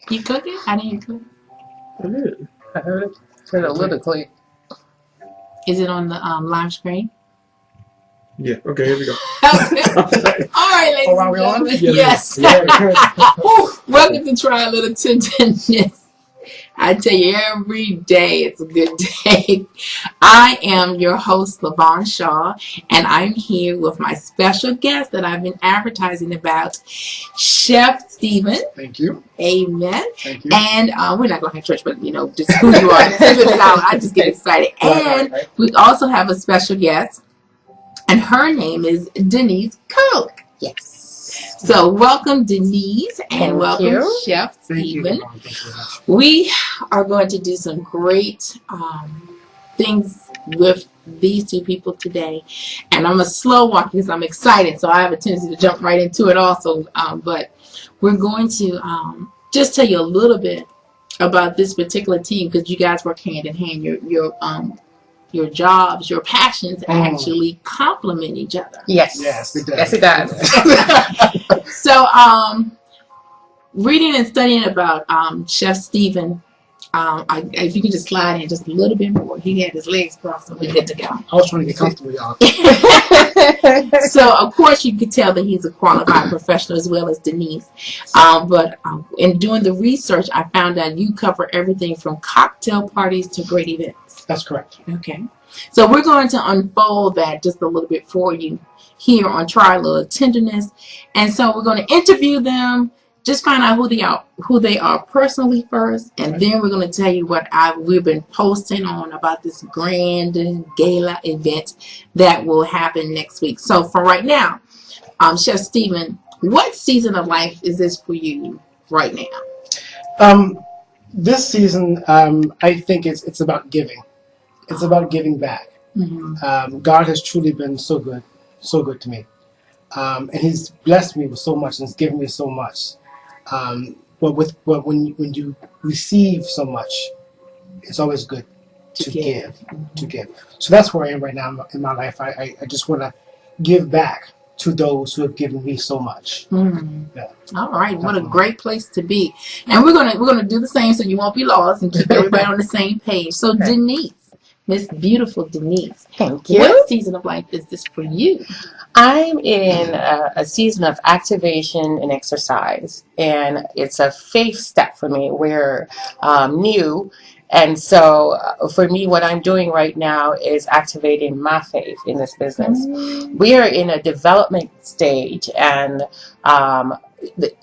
You cooking? How do you cook? I did. I heard it. Said a little clip. Is it on the live screen? Yeah. Okay. Here we go. Okay. All right, ladies and gentlemen. Yes. Welcome to Try a Little Tenderness. I tell you, every day it's a good day. I am your host, LaVonne Shaw, and I'm here with my special guest that I've been advertising about, Chef Steven. Thank you. Amen. Thank you. And we're not going to have church, but just who you are. I just get excited. And we also have a special guest, and her name is Denise Coke. Yes. So welcome, Denise, and welcome, Chef Steven. We are going to do some great things with these two people today. And I'm a slow walk because I'm excited, so I have a tendency to jump right into it also. But we're going to just tell you a little bit about this particular team because you guys work hand in hand. Your jobs, your passions actually complement each other. Yes. Yes, it does. Yes, it does. So, reading and studying about Chef Steven, if you can just slide in just a little bit more. He had his legs crossed and we're good to go. I was trying to get comfortable, y'all. So, of course, you could tell that he's a qualified professional as well as Denise. But in doing the research, I found out you cover everything from cocktail parties to great events. That's correct. Okay. So we're going to unfold that just a little bit for you here on Try a Little Tenderness. And so we're going to interview them, just find out who they are personally first, and then we're going to tell you what we've been posting on about this grand gala event that will happen next week. So for right now, Chef Steven, what season of life is this for you right now? This season, I think it's about giving. It's about giving back. Mm-hmm. God has truly been so good to me. And He's blessed me with so much and He's given me so much. But when you receive so much, it's always good to give. To give. So that's where I am right now in my life. I just want to give back to those who have given me so much. Yeah. All right, what a great place to be. And we're gonna do the same so you won't be lost and keep everybody on the same page. So Denise, Miss Beautiful Denise, thank you. What season of life is this for you? I'm in a season of activation and exercise, and it's a faith step for me. We're new. And so for me, what I'm doing right now is activating my faith in this business. We are in a development stage, and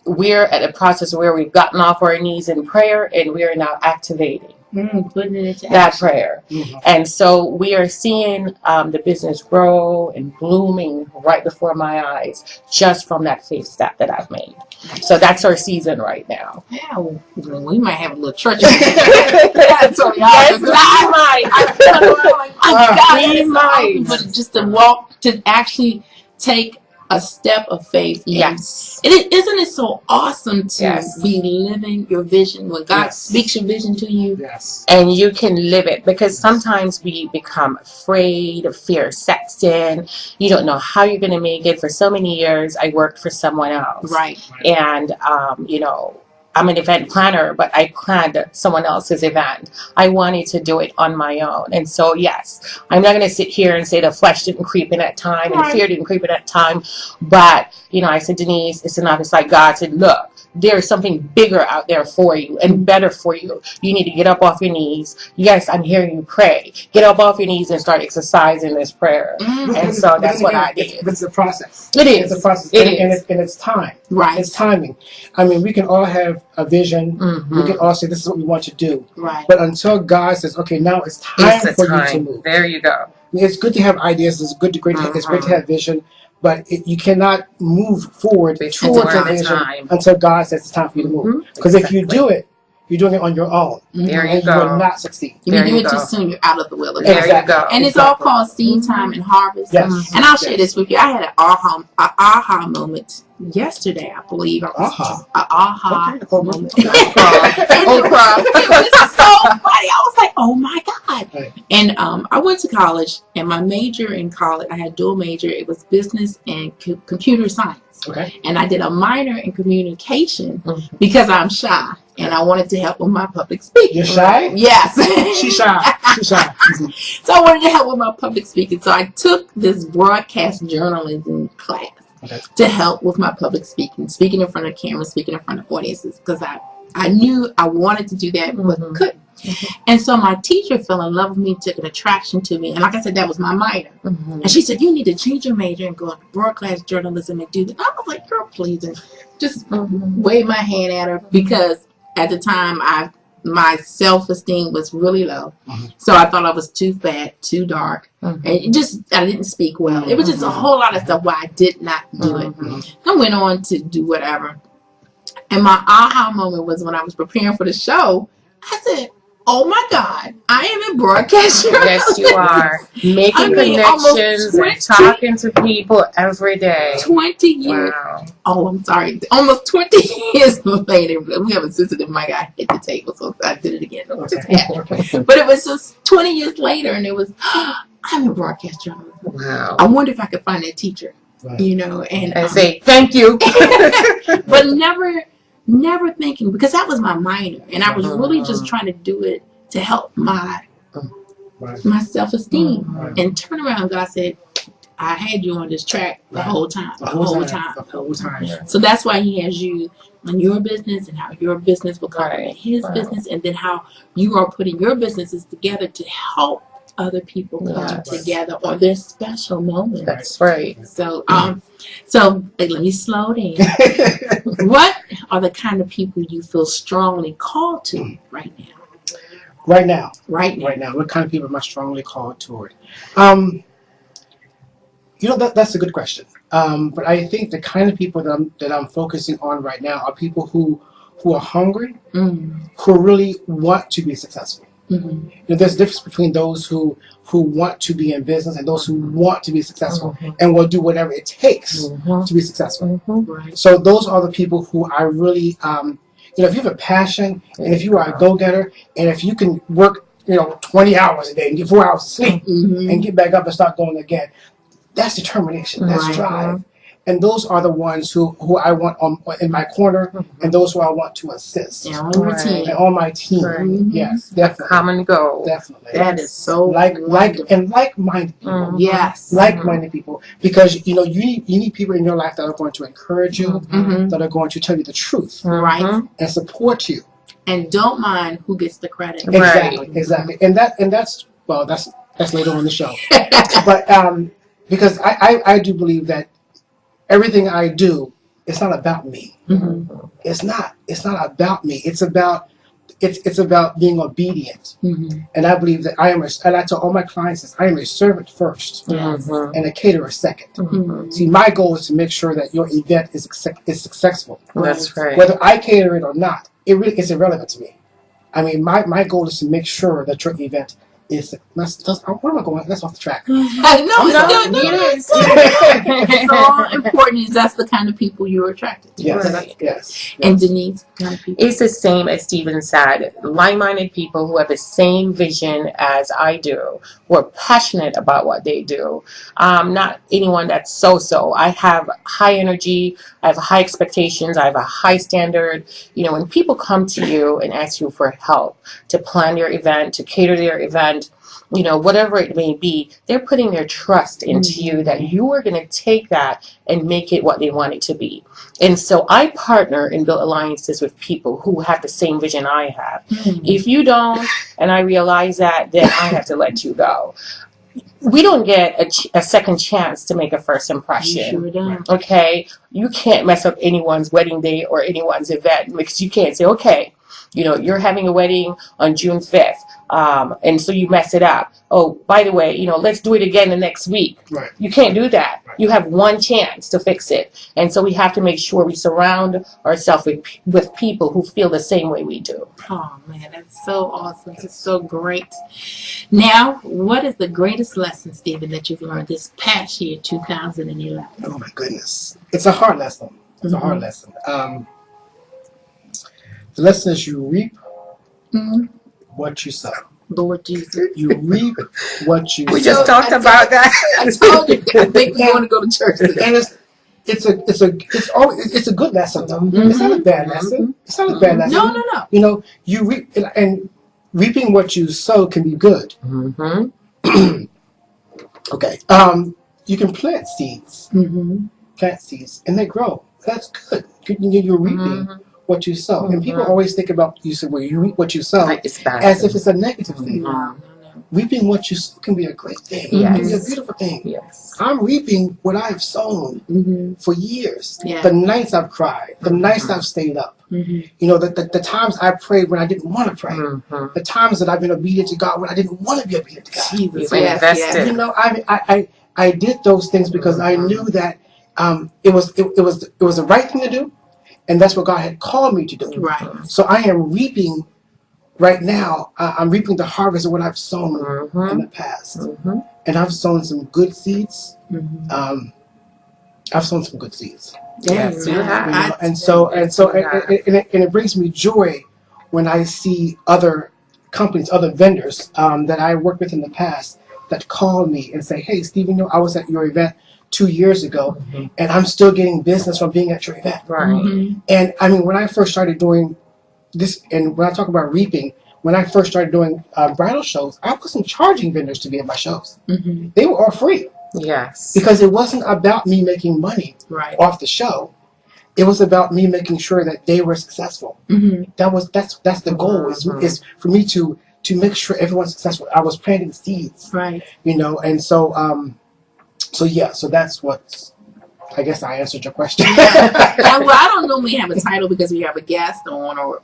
we're at a process where we've gotten off our knees in prayer, and we are now activating Putting it into that action. prayer. And so we are seeing the business grow and blooming right before my eyes just from that faith step that I've made. So that's our season right now. Yeah, we might have a little church. Yes, we might. But just to walk, to actually take a step of faith. Yes. Isn't it so awesome to Yes. be living your vision when God Yes. speaks your vision to you? Yes. And you can live it, because sometimes we become afraid, fear sets in. You don't know how you're going to make it. For so many years, I worked for someone else. Right. And, I'm an event planner, but I planned someone else's event. I wanted to do it on my own. And so, yes, I'm not going to sit here and say the flesh didn't creep in at time and fear didn't creep in at time. But, I said, Denise, it's enough. It's like God said, look, there's something bigger out there for you and better for you. You need to get up off your knees. Yes, I'm hearing you pray. Get up off your knees and start exercising this prayer. And so that's what I did. It's a process. It is. It's a process. And it's time. Right. It's timing. I mean, we can all have a vision. We can all say, this is what we want to do. Right. But until God says, okay, now it's time for you to move. There you go. It's good to have ideas. It's great to have vision. But you cannot move forward towards a vision until God says it's time for you to move. Because if you do it, you're doing it on your own. There you and go. you will not succeed. If you do it too soon, you're out of the will of There God. you go. And it's all called seed time and harvest. Yes. And I'll share this with you. I had an aha moment yesterday, I believe. Aha moment. Oprah. This is so funny. I was like, oh my God. Right. And I went to college, and my major in college, I had dual major. It was business and computer science. Okay. And I did a minor in communication because I'm shy, and I wanted to help with my public speaking. You're shy? Yes. She's shy. She's shy. So I wanted to help with my public speaking. So I took this broadcast journalism class to help with my public speaking in front of cameras, speaking in front of audiences, because I knew I wanted to do that, but couldn't. And so my teacher fell in love with me, took an attraction to me. And like I said, that was my minor. And she said, you need to change your major and go into broadcast journalism and do that. I was like, girl, please. And just waved my hand at her because at the time my self-esteem was really low. So I thought I was too fat, too dark. And I didn't speak well. It was just a whole lot of stuff why I did not do it. I went on to do whatever. And my aha moment was when I was preparing for the show. I said, oh my God, I am in broadcast journalism. Yes, you are. Making connections and talking to people every day. 20 years. Wow. Oh, I'm sorry. Almost 20 years later. We have a sensitive mic. I hit the table, so I did it again. But it was just 20 years later, and it was, I'm in broadcast journalism. Wow. I wonder if I could find that teacher, you know. And say, thank you. But never thinking, because that was my minor, and I was really just trying to do it to help my self-esteem. And turn around, God said, I had you on this track the whole time. The whole time. So that's why He has you on your business, and how your business will complement His business, and then how you are putting your businesses together to help other people come together on their special moments. That's right. So let me slow down. What are the kind of people you feel strongly called to right now? Right now. What kind of people am I strongly called toward? That's a good question. But I think the kind of people that I'm focusing on right now are people who are hungry, who really want to be successful. There's a difference between those who want to be in business and those who want to be successful and will do whatever it takes to be successful. So those are the people who I really, if you have a passion and if you are a go-getter and if you can work, 20 hours a day and get 4 hours of sleep and get back up and start going again, that's determination, that's drive. And those are the ones who I want in my corner, and those who I want to assist. And on your team. And on my team. Yes, definitely. Common goal. Definitely. That is so like-minded people. Yes. Like-minded people. Because, you need people in your life that are going to encourage you, that are going to tell you the truth. Right. And support you. And don't mind who gets the credit. Exactly. And that's later on in the show. But because I do believe that everything I do, it's not about me. It's not about me. It's about being obedient. And I believe that and I tell all my clients this, I am a servant first and a caterer second. See, my goal is to make sure that your event is successful. That's right. Whether I cater it or not, it's irrelevant to me. I mean, my goal is to make sure that your event is. Where am I going? That's off the track. It's so important. That's the kind of people you're attracted to. Yes. And Denise, kind of people. It's the same as Steven said. Like-minded people who have the same vision as I do, who are passionate about what they do. Not anyone that's so-so. I have high energy. I have high expectations. I have a high standard. When people come to you and ask you for help to plan your event, to cater their event, whatever it may be, they're putting their trust into you that you are going to take that and make it what they want it to be. And so I partner and build alliances with people who have the same vision I have. If you don't, and I realize that, then I have to let you go. We don't get a second chance to make a first impression. You sure don't. Okay? You can't mess up anyone's wedding day or anyone's event, because you can't say, okay, you're having a wedding on June 5th. And so you mess it up. Oh, by the way, let's do it again the next week. Right. You can't do that. Right. You have one chance to fix it. And so we have to make sure we surround ourselves with people who feel the same way we do. Oh, man, that's so awesome. It's so great. Now, what is the greatest lesson, Steven, that you've learned this past year, 2011? Oh, my goodness. It's a hard lesson. It's a hard lesson. The lesson is you reap what you sow. Lord Jesus. You reap what you We sow. just talked about that. I told you. I think we're going to go to church today. And it's a good lesson though. Mhm. It's not a bad lesson. It's not a bad lesson. No, no, no. You know, you reap and reaping what you sow can be good. Mm-hmm. Okay. You can plant seeds. Plant seeds and they grow. That's good. You're reaping what you sow. And people always think about you reap what you sow Like it's bad. as if it's a negative thing. No, no, no. Reaping what you sow can be a great thing. Yes. It can be a beautiful thing. Yes. I'm reaping what I've sown for years. Yeah. The nights I've cried, the nights I've stayed up. You know, the times I prayed when I didn't want to pray. The times that I've been obedient to God when I didn't want to be obedient to God. Jesus, You've invested. You know, I did those things because I knew that it was the right thing to do, and that's what God had called me to do. Right. So I am reaping right now. I'm reaping the harvest of what I've sown in the past, and I've sown some good seeds. I've sown some good seeds. Yes, you have. You know, and it brings me joy when I see other companies, other vendors that I worked with in the past that call me and say, "Hey, Steven, I was at your event 2 years ago, and I'm still getting business from being at your event." Right. And I mean, when I first started doing this, and when I talk about reaping, when I first started doing bridal shows, I wasn't charging vendors to be at my shows. They were all free. Yes. Because it wasn't about me making money off the show. It was about me making sure that they were successful. That's the goal. Is for me to make sure everyone's successful. I was planting seeds. Right. You know, and so so that's what. I guess I answered your question. Well, I don't normally have a title because we have a guest on or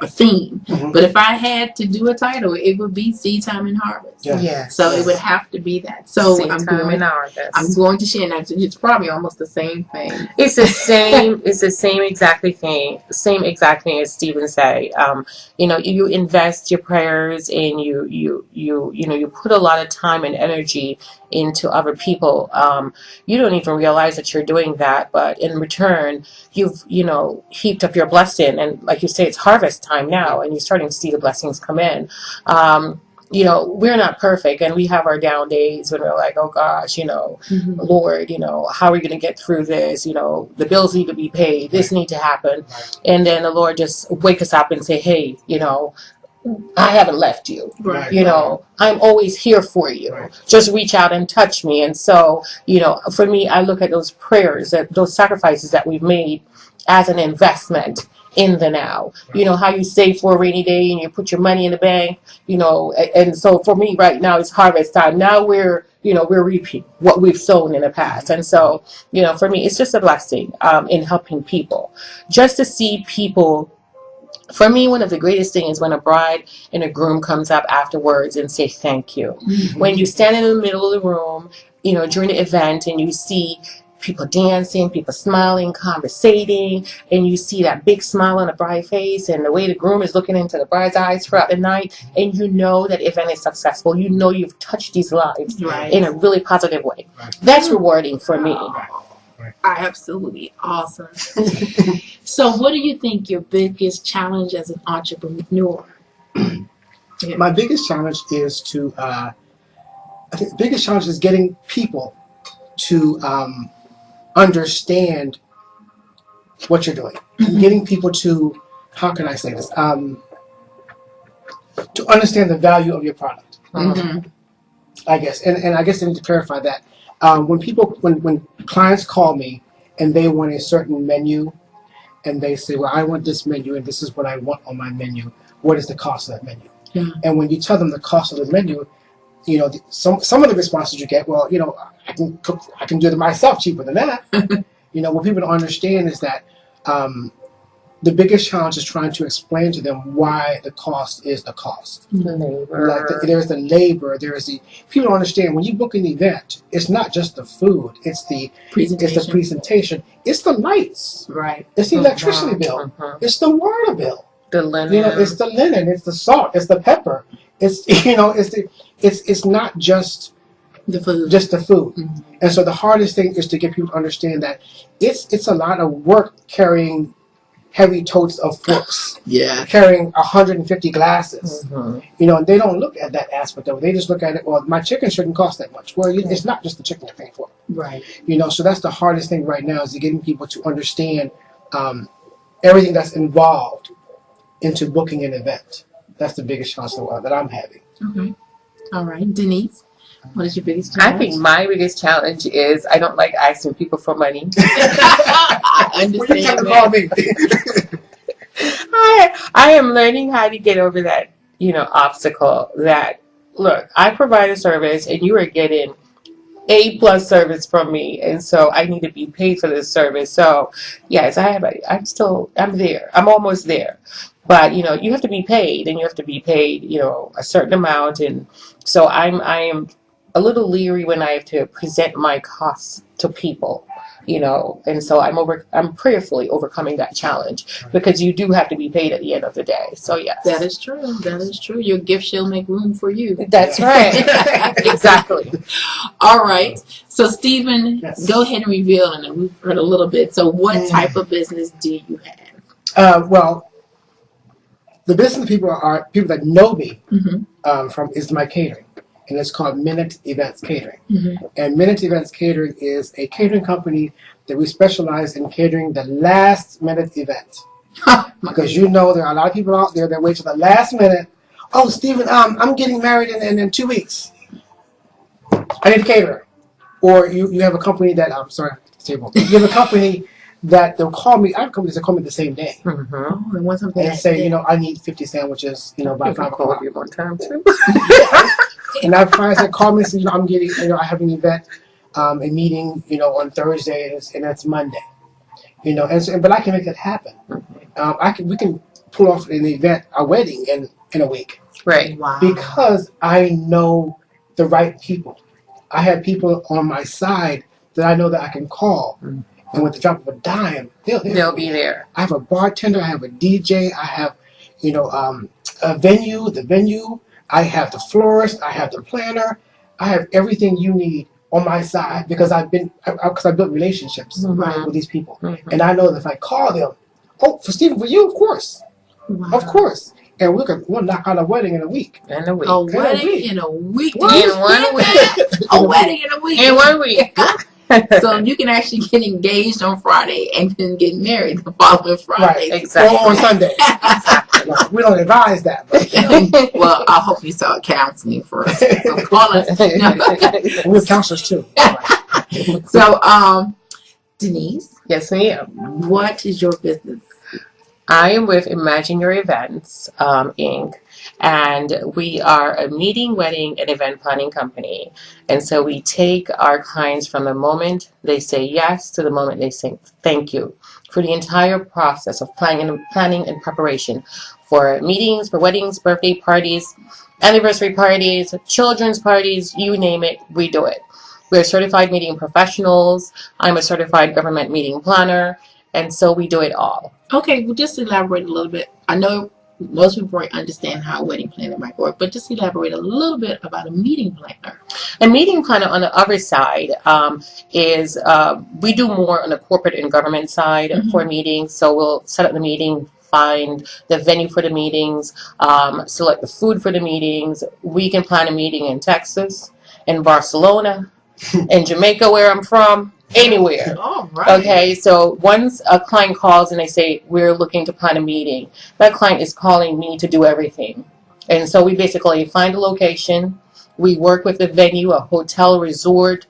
a theme. But if I had to do a title, it would be Seed Time and Harvest. Yes. So it would have to be that. So I'm going to share that. It's probably almost the same thing. It's the same. It's the same exact thing. Same exact thing as Steven said. You know, you invest your prayers and you put a lot of time and energy into other people. You don't even realize that you're doing that, but in return, you've heaped up your blessing, and like you say, it's harvest time now, and you're starting to see the blessings come in. You know, we're not perfect, and we have our down days when we're like, oh gosh, Lord, how are we going to get through this? The bills need to be paid. This need to happen, and then the Lord just wake us up and say, hey, I haven't left you. Right. I'm always here for you. Just reach out and touch me. And so, for me, I look at those prayers, those sacrifices that we've made as an investment in the now. How you save for a rainy day and you put your money in the bank, and so for me right now it's harvest time. Now we're reaping what we've sown in the past. And so, for me, it's just a blessing in helping people. Just to see people. For me, one of the greatest things is when a bride and a groom comes up afterwards and say thank you. When you stand in the middle of the room, during the event, and you see people dancing, people smiling, conversating, and you see that big smile on the bride's face and the way the groom is looking into the bride's eyes throughout the night, and that event is successful. You've touched these lives in a really positive way. That's rewarding for me. Absolutely awesome. So what do you think your biggest challenge as an entrepreneur? My biggest challenge is I think the biggest challenge is getting people to understand what you're doing. Getting people to, how can I say this? To understand the value of your product. I guess. And I guess I need to clarify that. When clients call me and they want a certain menu and they say, well, I want this menu and this is what I want on my menu, what is the cost of that menu? And when you tell them the cost of the menu, some of the responses you get, well, I can do it myself cheaper than that. What people don't understand is that the biggest challenge is trying to explain to them why the cost is the cost. Labor. There's the labor. People don't understand when you book an event. It's not just the food. It's the presentation. It's the lights. Right. It's the electricity bill. It's the water bill. The linen. It's the linen. It's the salt. It's the pepper. It's not just the food. Just the food. And so the hardest thing is to get people to understand that it's a lot of work carrying heavy totes of forks, Yeah. carrying 150 glasses. Mhm. You know, and they don't look at that aspect of it. They just look at it, well, my chicken shouldn't cost that much. Well, it's not just the chicken you're paying for. Right. You know, so that's the hardest thing right now is getting people to understand everything that's involved into booking an event. That's the biggest challenge that I'm having. Okay. All right. Denise, what is your biggest I challenge? think my biggest challenge is I don't like asking people for money. I Well, you trying understand to call that. me. I am learning how to get over that, obstacle that, look, I provide a service and you are getting A+ service from me, and so I need to be paid for this service. So yes, I'm there. I'm almost there. But you have to be paid, and you have to be paid, a certain amount, and so I am a little leery when I have to present my costs to people, and so I'm prayerfully overcoming that challenge because you do have to be paid at the end of the day. So yes. That is true. That is true. Your gift shall make room for you. That's right. Exactly. All right. So, Steven, Yes. go ahead and reveal, and we've heard a little bit. So, what type of business do you have? Well, the business people are people that know me Mm-hmm. from is my catering, and it's called Minute Events Catering. Mm-hmm. And Minute Events Catering is a catering company that we specialize in catering the last minute event. Because there are a lot of people out there that wait till the last minute. Oh, Steven, I'm getting married in 2 weeks. I need a caterer. Or you have a company that you have a company that they'll call me. I have companies that call me the same day Mm-hmm. Oh, and want something and that say, day. I need 50 sandwiches, by 5 o'clock. You one time too. And I have clients that call me and say, I'm getting, I have an event, a meeting, on Thursday, and that's Monday. But I can make that happen. We can pull off an event, a wedding, in a week. Right. Wow. Because I know the right people. I have people on my side that I know that I can call, and with the drop of a dime, They'll be there. I have a bartender, I have a DJ, I have, a venue, the venue, I have the florist, I have the planner, I have everything you need on my side because I built relationships with these people, and I know that if I call them, for Steven, for you, of course, Wow. of course. And we'll knock out a wedding in a week. In a week. A wedding in a week. In 1 week. A wedding in a week. In 1 week. So you can actually get engaged on Friday and then get married the following Friday. Right, Exactly. Or on Sunday. Right. We don't advise that. But, Well, I hope you start counseling first. So call us. No. we have counselors too. Right. So, Denise, Yes, ma'am. what is your business? I am with Imagine Your Events, Inc., and we are a meeting, wedding, and event planning company. And so we take our clients from the moment they say yes to the moment they say thank you for the entire process of planning and preparation for meetings, for weddings, birthday parties, anniversary parties, children's parties, you name it, we do it. We're certified meeting professionals. I'm a certified government meeting planner. And so we do it all. Okay, well, just elaborate a little bit. I know most people already understand how a wedding planner might work, but just elaborate a little bit about a meeting planner. A meeting planner on the other side is we do more on the corporate and government side for meetings. So we'll set up the meeting, find the venue for the meetings, select the food for the meetings. We can plan a meeting in Texas, in Barcelona, in Jamaica, where I'm from. Anywhere. All right. Okay, so once a client calls and they say, we're looking to plan a meeting, that client is calling me to do everything. And so we basically find a location, we work with the venue, a hotel, resort,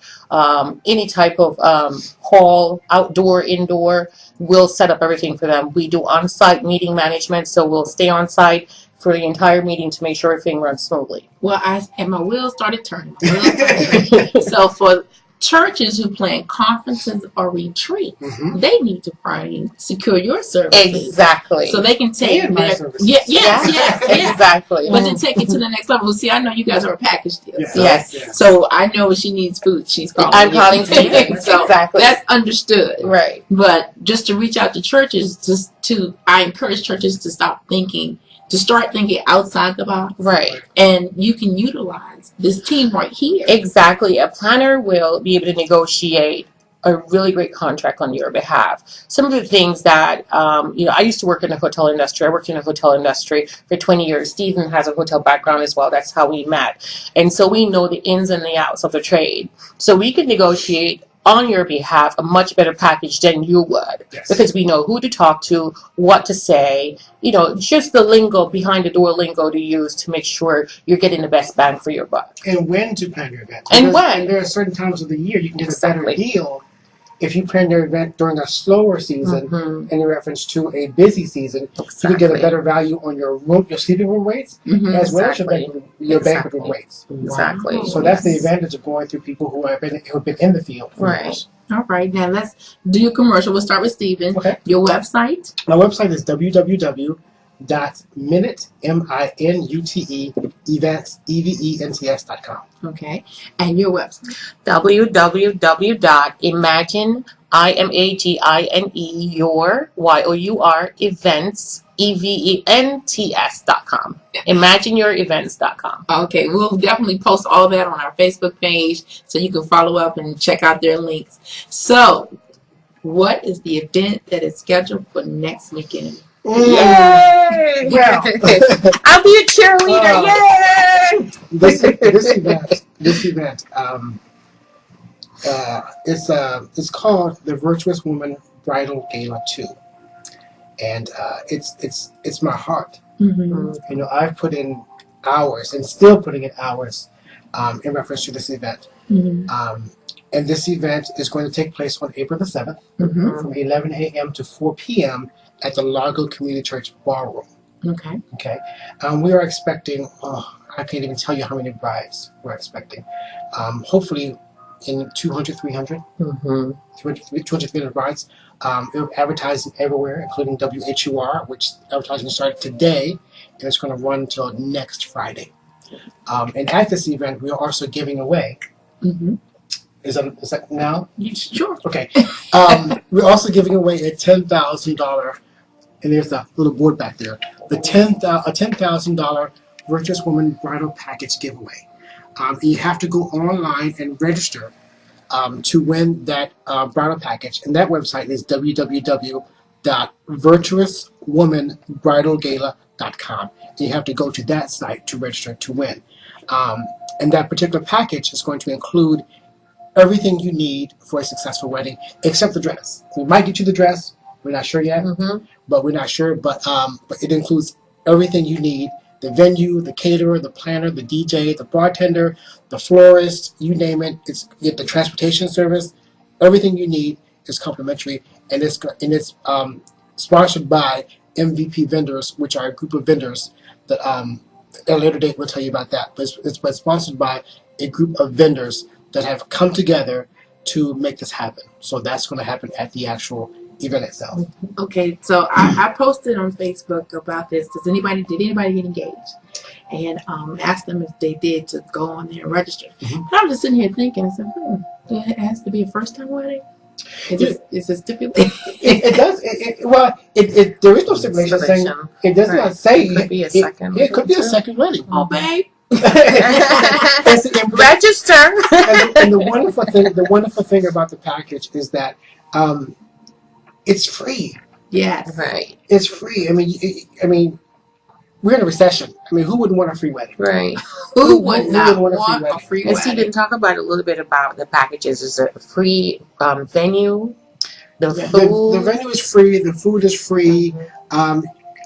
any type of hall, outdoor, indoor, we'll set up everything for them. We do on-site meeting management, so we'll stay on-site for the entire meeting to make sure everything runs smoothly. Well, my wheels started turning. So for churches who plan conferences or retreats, they need to probably secure your services. Exactly. So they can take And my services. Yes. Exactly. But then take it to the next level. See, I know you guys are a package deal. Yes. So, Yes. so I know when she needs food, she's calling I'm you. calling Steven. So Exactly. that's understood. Right. But just to reach out to churches, I encourage churches to start thinking outside the box. Right. And you can utilize this team right here. Exactly. A planner will be able to negotiate a really great contract on your behalf. Some of the things that, I used to work in the hotel industry. I worked in the hotel industry for 20 years. Steven has a hotel background as well. That's how we met. And so we know the ins and the outs of the trade. So we could negotiate on your behalf a much better package than you would, because we know who to talk to, what to say, just the lingo, behind the door lingo to use to make sure you're getting the best bang for your buck. And when to plan your event. And when. And there are certain times of the year you can get a better deal if you plan your event during a slower season in reference to a busy season. You can get a better value on your sleeping room rates, as well as your banquet room rates. Exactly. So that's the advantage of going through people who have been in the field for years. All right, now let's do a commercial. We'll start with Steven. Okay. Your website? My website is www.events.com. Okay. And your website? events.com. ImagineYourEvents.com. Okay, we'll definitely post all of that on our Facebook page so you can follow up and check out their links. So, what is the event that is scheduled for next weekend? Yay! Well, I'll be a cheerleader. Yay! This event, it's called the Virtuous Woman Bridal Gala 2, and it's my heart. I've put in hours and still putting in hours in reference to this event. And this event is going to take place on April the 7th from 11 a.m. to 4 p.m. at the Largo Community Church Ballroom. Okay. We are expecting, I can't even tell you how many brides we're expecting. Hopefully in 200, 300. 200, 300 brides. We're advertising everywhere, including WHUR, which advertising started today, and it's going to run until next Friday. And at this event, we are also giving away. Is that now? Sure. Okay. We're also giving away a $10,000, and there's a little board back there. A $10,000 Virtuous Woman Bridal Package giveaway. You have to go online and register to win that bridal package, and that website is www.virtuouswomanbridalgala.com. You have to go to that site to register to win. And that particular package is going to include everything you need for a successful wedding, except the dress. We might get you the dress. We're not sure yet, but we're not sure. But it includes everything you need: the venue, the caterer, the planner, the DJ, the bartender, the florist, you name it. It's the transportation service. Everything you need is complimentary, and it's sponsored by MVP Vendors, which are a group of vendors that at a later date we'll tell you about that. But it's sponsored by a group of vendors that have come together to make this happen. So that's going to happen at the actual event itself. Okay, so I posted on Facebook about this. Did anybody get engaged? And asked them if they did to go on there and register. And I'm just sitting here thinking, I said, it has to be a first-time wedding? Is it stipulated? It does. There is no stipulation saying it does not say it could be a second. It could be a second wedding. Oh, babe. Register. And the wonderful thing about the package is that it's free. Yes. Right. It's free. I mean, we're in a recession. I mean, who wouldn't want a free wedding? Right. Who would not want a free wedding? And Steven, talk about a little bit about the packages. Is it a free venue? The food? The venue is free. The food is free.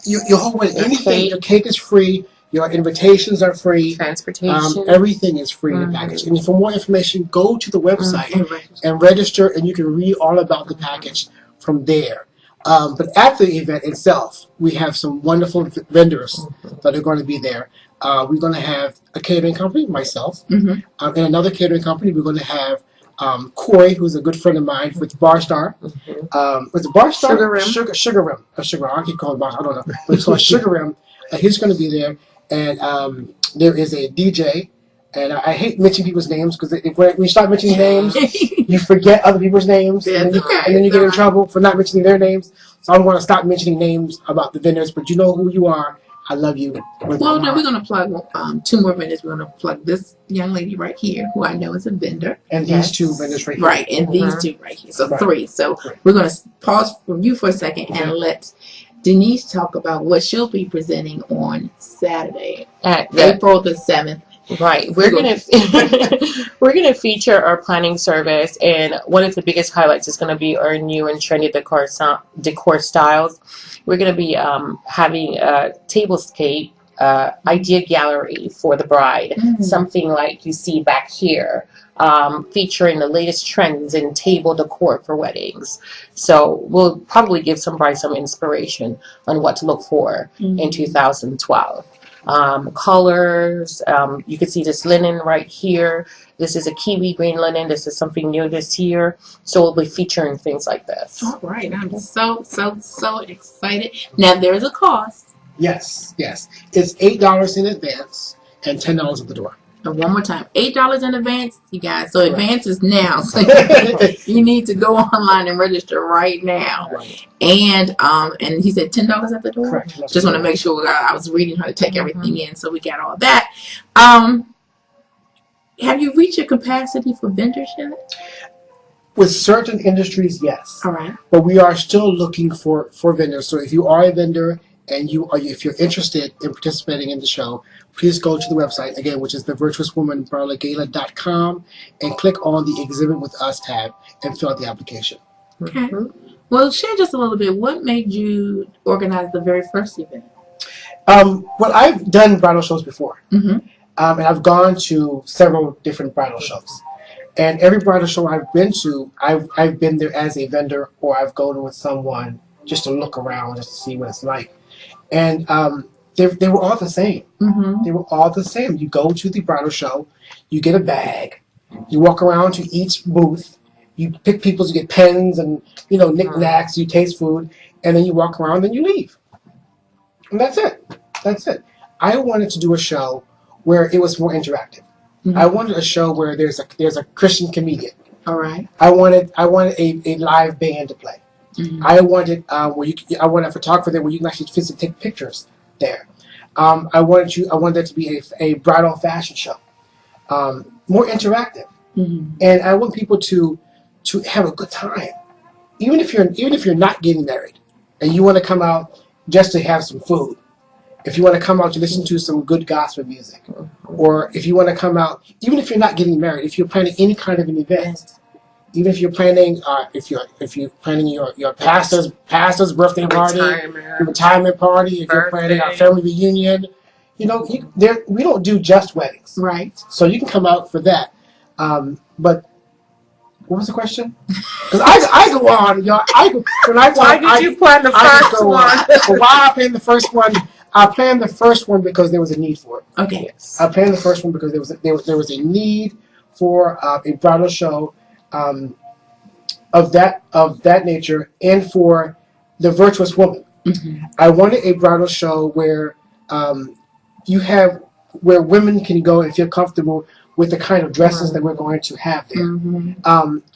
Your whole wedding, anything. Your cake is free. Your invitations are free. Transportation. Everything is free in the package. And for more information, go to the website and register, and you can read all about the package from there. But at the event itself, we have some wonderful vendors that are going to be there. We're going to have a catering company, myself, and another catering company. We're going to have Corey, who's a good friend of mine with Bar Star. Was it Bar Star? Sugar Rim. Sugar Rim. I keep calling it Bar. I don't know. But it's called Sugar Rim. He's going to be there. And there is a DJ. And I hate mentioning people's names because when you start mentioning names, you forget other people's names, and then you get in trouble for not mentioning their names. So I'm going to stop mentioning names about the vendors, but you know who you are. I love you. Well, no, we're going to plug 2 more vendors. We're going to plug this young lady right here, who I know is a vendor. And these 2 vendors right here. Right, and these 2 right here. So 3. So we're going to pause from you for a second and let Denise talk about what she'll be presenting on Saturday, April the 7th. Right. We're gonna feature our planning service, and one of the biggest highlights is gonna be our new and trendy decor styles. We're gonna be having a tablescape idea gallery for the bride, something like you see back here, featuring the latest trends in table decor for weddings. So we'll probably give some brides some inspiration on what to look for in 2012. Colors, you can see this linen right here. This is a kiwi green linen. This is something new this year. So we'll be featuring things like this. All right. I'm so excited. Now there's a cost. Yes. It's $8 in advance and $10 at the door. And one more time, $8 in advance, you guys. So advance is now. So you need to go online and register right now. Right. And he said $10 at the door. Correct. Just want to make sure I was reading her to take everything in, so we got all that. Have you reached your capacity for vendors yet? With certain industries, yes. All right. But we are still looking for vendors. So if you are a vendor and if you're interested in participating in the show, please go to the website again, which is thevirtuouswomanbridalgala.com, and click on the Exhibit with Us tab and fill out the application. Okay. Well, share just a little bit. What made you organize the very first event? Well, I've done bridal shows before, and I've gone to several different bridal shows. And every bridal show I've been to, I've been there as a vendor, or I've gone with someone just to look around, just to see what it's like. And they were all the same. They were all the same. You go to the bridal show, you get a bag, you walk around to each booth, you pick people, you get pens and knickknacks, you taste food, and then you walk around and you leave. And that's it. I wanted to do a show where it was more interactive. I wanted a show where there's a Christian comedian. All right. I wanted a live band to play. I wanted I wanted a photographer there where you can actually physically take pictures there. I wanted there to be a bridal fashion show, more interactive, and I want people to have a good time, even if you're not getting married, and you want to come out just to have some food. If you want to come out to listen to some good gospel music, or if you want to come out, even if you're not getting married, if you're planning any kind of an event, even if you're planning, if you're planning your pastor's birthday party, your retirement party, if you're planning a family reunion, we don't do just weddings, right? So you can come out for that. But what was the question? Because I go on, y'all. Why did you plan the first one? But why I planned the first one? I planned the first one because there was a need for it. Okay. Yes. I planned the first one because there was a need for a bridal show of that nature, and for the virtuous woman. I wanted a bridal show where where women can go and feel comfortable with the kind of dresses that we're going to have there.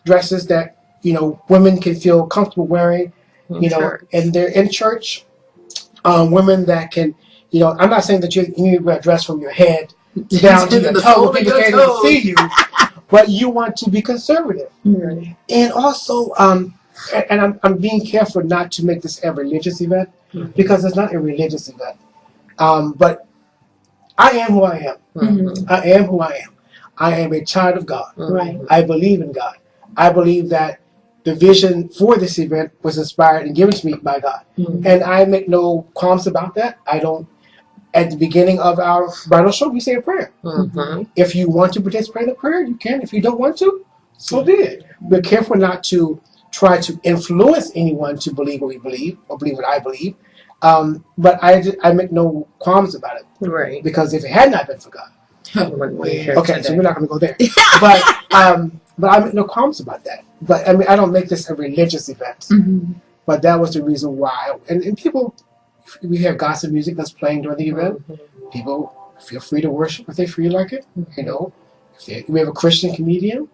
Dresses that women can feel comfortable wearing, and they're in church. Women that can, I'm not saying that you need to wear a dress from your head down to your toe, people can't even see you, but you want to be conservative. And also, and I'm being careful not to make this a religious event, because it's not a religious event. But I am who I am. I am who I am. I am a child of God. Right. I believe in God. I believe that the vision for this event was inspired and given to me by God. And I make no qualms about that. I don't. At the beginning of our bridal show, we say a prayer. If you want to participate in the prayer, you can. If you don't want to, so be it. We're careful not to try to influence anyone to believe what we believe or believe what I believe. But I make no qualms about it. Right. Because if it had not been for God. Okay, so we're not going to go there. But I make no qualms about that. But I don't make this a religious event. But that was the reason why. And people, we have gospel music that's playing during the event. People feel free to worship if they feel like it. We have a Christian comedian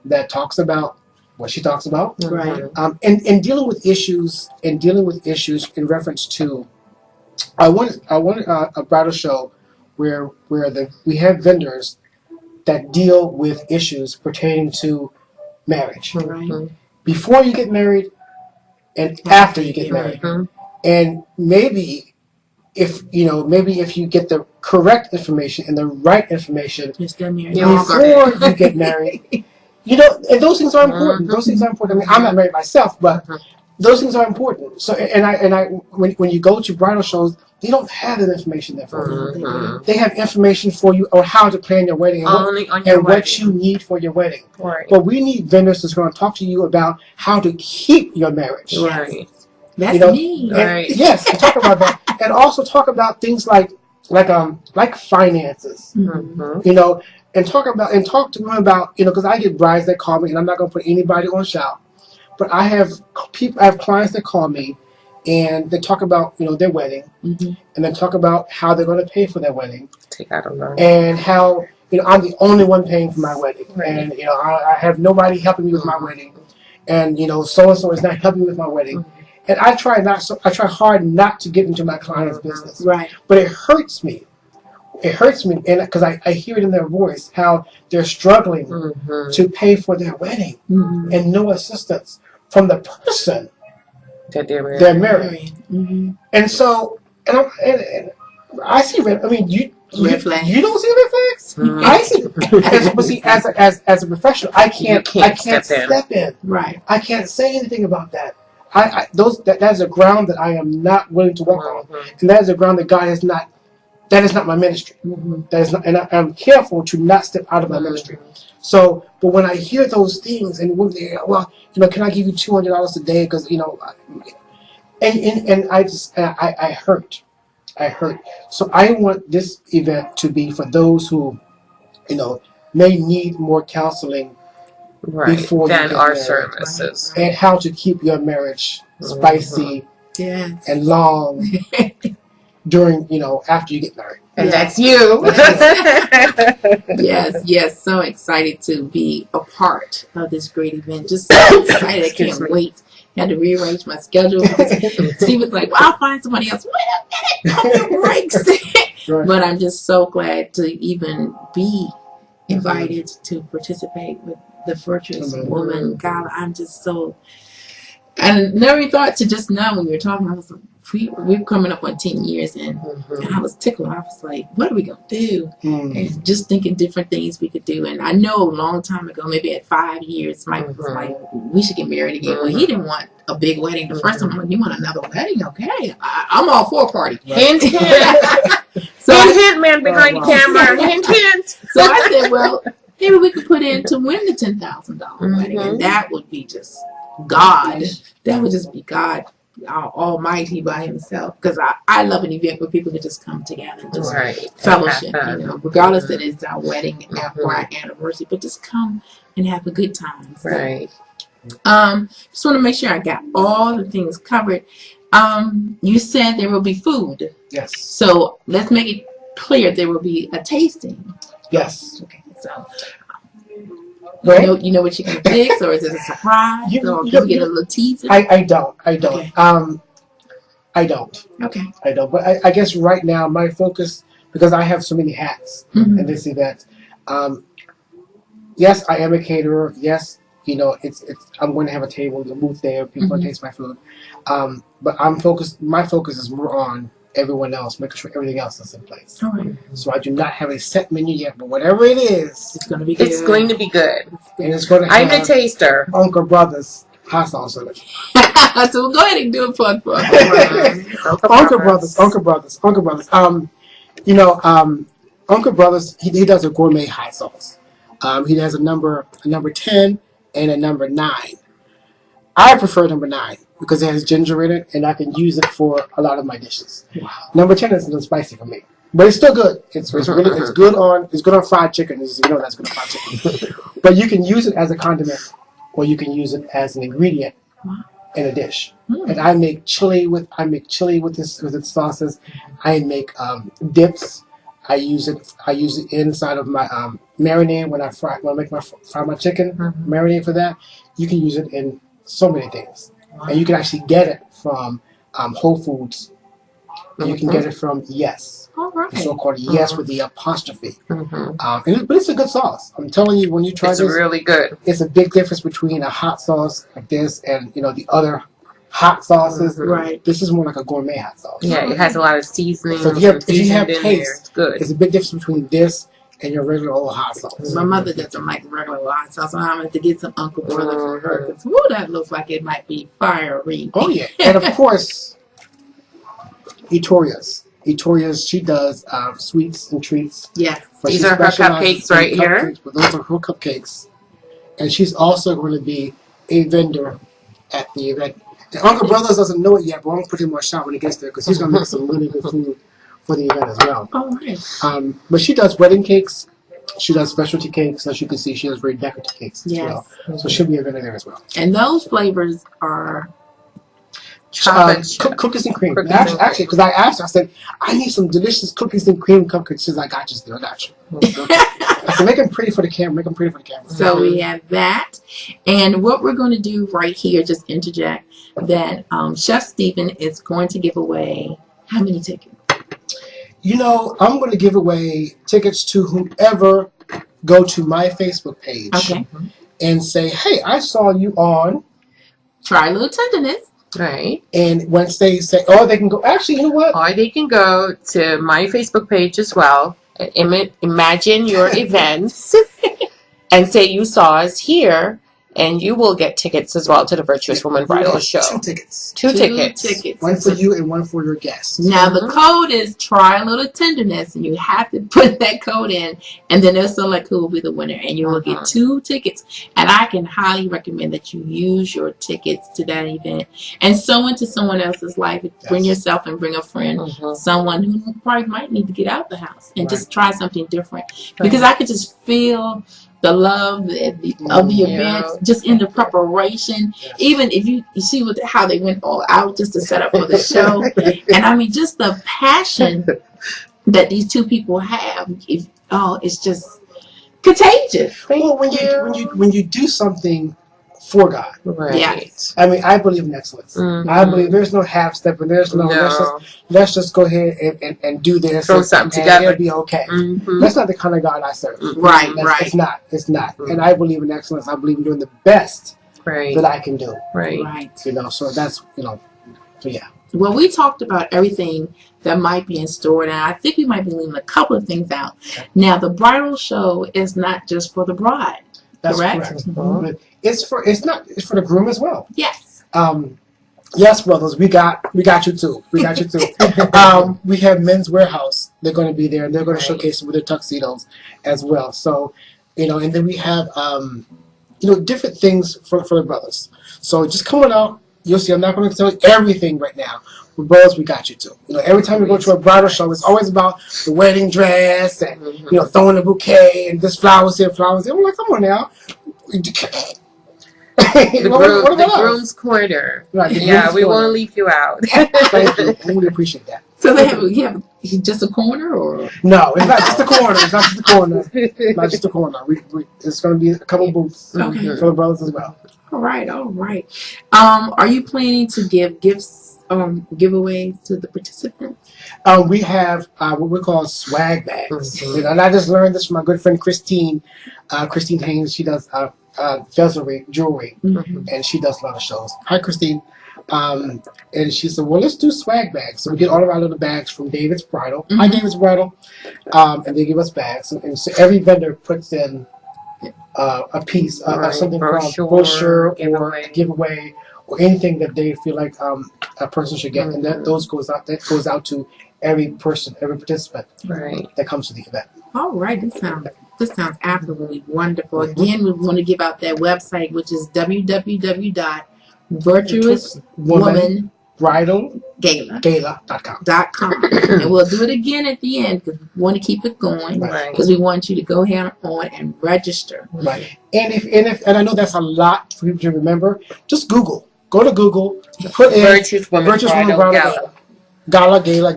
that talks about what she talks about. Right. And dealing with issues in reference to I want a bridal show where we have vendors that deal with issues pertaining to marriage. Right. Before you get married and after you get married. And maybe if you get the correct information and the right information before you get married, and those things are important. Those things are important. I mean, I'm not married myself, but those things are important. So, when you go to bridal shows, they don't have that information there for you. They have information for you on how to plan your wedding and what you need for your wedding. Right. But we need vendors that's going to talk to you about how to keep your marriage. Right. That's me. Right. Yes, and talk about that, and also talk about things like finances. And talk to them about because I get brides that call me, and I'm not going to put anybody on shout. But I have clients that call me, and they talk about their wedding, and then talk about how they're going to pay for their wedding. Take out a loan. And how I'm the only one paying for my wedding, and I have nobody helping me with my wedding, and so and so is not helping me with my wedding, and I try hard not to get into my client's business, right? But it hurts me. It hurts me, and because I hear it in their voice how they're struggling to pay for their wedding, and no assistance from the person that they're marrying. And so, and I see red. I mean, you flags. You don't see red flags. I see. But see, as a professional, I can't step in. Right. I can't say anything about that. That is a ground that I am not willing to walk on, and that is a ground that God has not. That is not my ministry. That is not, and I'm careful to not step out of my ministry. So, but when I hear those things, and can I give you $200 a day? Because and I hurt. So I want this event to be for those who, may need more counseling before than you our get services, and how to keep your marriage spicy and long. During, after you get married. And that's you. Yes. So excited to be a part of this great event. Just so excited. I can't wait. Had to rearrange my schedule. Steven's like, well, I'll find somebody else. Wait a minute. Pump your brakes. But I'm just so glad to even be invited to participate with the virtuous woman. God, I'm just so... I never thought to just know when you were talking, I was like, we're coming up on 10 years, and I was tickled. I was like, what are we going to do? And just thinking different things we could do. And I know a long time ago, maybe at 5 years, Mike was like, we should get married again. Well, he didn't want a big wedding. The first time, I'm like, you want another wedding? Okay. I'm all for a party. Hint, hint. Hint, man behind the camera. Hint, hint. So I said, well, maybe we could put in to win the $10,000 wedding. And that would be just God. That would just be God Almighty by Himself. Because I love an event where people can just come together and just fellowship. Regardless that it's our wedding or our anniversary, but just come and have a good time. So, just want to make sure I got all the things covered. You said there will be food. Yes. So let's make it clear there will be a tasting. Yes. Okay. So. Right? You know what you're going to fix, or is it a surprise? Or can you get a little teaser? I don't. Okay. I don't. Okay. I don't. But I guess right now my focus, because I have so many hats in this event. Yes, I am a caterer. Yes, it's I'm going to have a table, a booth there. People can taste my food. But my focus is more on everyone else, making sure everything else is in place. All right. So I do not have a set menu yet, but whatever it is, it's going to be good. It's going to be good. And it's going to I'm the taster. Uncle Brothers hot sauce in it. So we'll go ahead and do a plug for Uncle Brothers. Uncle Brothers, he does a gourmet hot sauce. He has a number 10 and a number 9. I prefer number 9 because it has ginger in it, and I can use it for a lot of my dishes. Wow. Number 10 is a little spicy for me, but it's still good. It's good on fried chicken. That's good on fried chicken. But you can use it as a condiment, or you can use it as an ingredient in a dish. And I make chili with its sauces. I make dips. I use it inside of my marinade when I fry my chicken. Marinade for that. You can use it in so many things. And you can actually get it from Whole Foods and you can get it from Yes. All right. The so-called Yes with the apostrophe. Mm-hmm. But it's a good sauce. I'm telling you, when you try It's this, really good. it's a big difference between a hot sauce like this and the other hot sauces. Right. This is more like a gourmet hot sauce. Yeah, it has a lot of seasoning. So if you have taste, it's good. it's a big difference between this and your regular old hot sauce. My mother doesn't like regular hot sauce, so I'm going to have to get some Uncle Brother for her. Because, that looks like it might be fiery. Oh, yeah. And, of course, Etoria's, she does sweets and treats. Yes. These are her cupcakes right here. But those are her cupcakes. And she's also going to be a vendor at the event. And Uncle Brothers doesn't know it yet, but I'm going to put him on shot when he gets there because he's going to make some really good food for the event as well. All right. But she does wedding cakes. She does specialty cakes. As you can see, she does very decorative cakes as well. So she'll be a vendor there as well. And those flavors are cookies and cream. Actually, because I asked her, I said, I need some delicious cookies and cream cupcakes. She's like, I got you. I got you. I said, make them pretty for the camera. Make them pretty for the camera. So we have that. And what we're going to do right here, just interject, that Chef Steven is going to give away how many tickets? I'm going to give away tickets to whomever go to my Facebook page and say, hey, I saw you on Try a Little Tenderness. Right. And once they say, they can go, actually, you know what? Or they can go to my Facebook page as well. Imagine your events and say you saw us here, and you will get tickets as well to the Virtuous Woman Bridal Show. 2 tickets. Two tickets. One for you and one for your guests. Now, the code is Try a Little Tenderness, and you have to put that code in, and then they'll select who will be the winner, and you will get 2 tickets. And I can highly recommend that you use your tickets to that event and sow into someone else's life. Bring yourself and bring a friend, someone who probably might need to get out of the house and just try something different. Because I could just feel the love of the event, just in the preparation. Even if you see how they went all out just to set up for the show. And I mean, just the passion that these 2 people have, it's just contagious. Well, when you do something for God, right? Yes. I mean, I believe in excellence. I believe there's no half step, and there's no. Let's just go ahead and do this. Throw something together. It'll be okay. That's not the kind of God I serve. Right. It's not. And I believe in excellence. I believe in doing the best that I can do. Right. So that's so yeah. Well, we talked about everything that might be in store, and I think we might be leaving a couple of things out. Now, the bridal show is not just for the bride. That's correct. It's for the groom as well. Yes. Yes, brothers, we got you too. We have Men's Warehouse. They're going to be there, and they're going to showcase with their tuxedos as well. So, and then we have different things for the brothers. So just come on out. You'll see. I'm not going to tell you everything right now. But brothers, we got you too. Every time we go to a bridal show, it's always about the wedding dress and throwing a bouquet and just flowers here, flowers there. I'm like, come on now. The groom's corner. Right, we won't leave you out. Thank you. I really appreciate that. So they have just a corner, or no? It's not just a corner. It's not just a corner. Not just a corner. It's going to be a couple booths for the brothers as well. All right. Are you planning to give gifts, giveaways to the participants? We have what we call swag bags, and I just learned this from my good friend Christine Haynes. She does jewelry, and she does a lot of shows. Hi, Christine. And she said, well, let's do swag bags. So we get all of our little bags from David's Bridal. Hi, David's Bridal. And they give us bags. And so every vendor puts in a piece of something from brochure or giveaway or anything that they feel like a person should get. And that goes out to every person, every participant that comes to the event. All right. This sounds absolutely wonderful. Again, we want to give out that website, which is www.virtuouswomanbridalgala.com. And we'll do it again at the end because we want to keep it going because we want you to go ahead on and register. Right. And I know that's a lot for people to remember. Just Google. Go to Google. Put in Virtuous Woman Bridal Gala. Gala. GALA.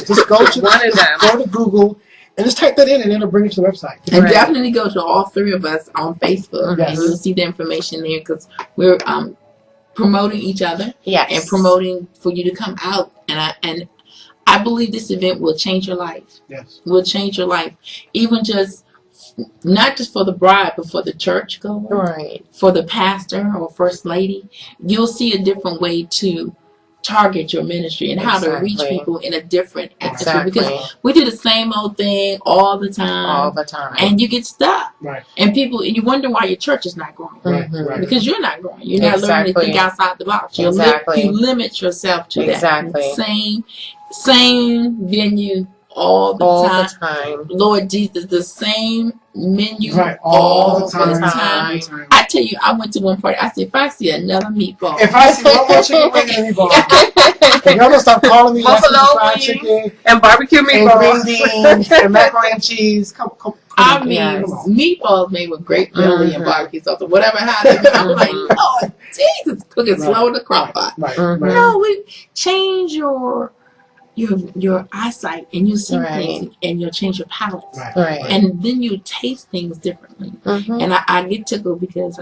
Just go to one of them. Go to Google. And just type that in, and it'll bring you to the website. And definitely go to all 3 of us on Facebook, and you'll see the information there because we're promoting each other, Yes. and promoting for you to come out. And I believe this event will change your life. Yes. Will change your life, even just not just for the bride, but for the church goer, Right. for the pastor or first lady. You'll see a different way to target your ministry and how to reach people in a different atmosphere. Because we do the same old thing all the time, and you get stuck. Right. And you wonder why your church is not growing. Right. Right. Because you're not growing. You're not learning to think outside the box. You limit yourself to that same venue all the time. Lord Jesus, the same menu all the time. I tell you, I went to one party. I said, if I see another meatball, if I see one more chicken wing and meatball, if y'all don't stop calling me buffalo fried chicken and barbecue meatballs and green beans and macaroni and cheese, come I mean, meatballs made with grape jelly and barbecue sauce or whatever. I'm like, Lord Jesus, cooking slow in the crock pot. No, we change your eyesight, and you see things, and you'll change your palate, and then you taste things differently. And I get tickled because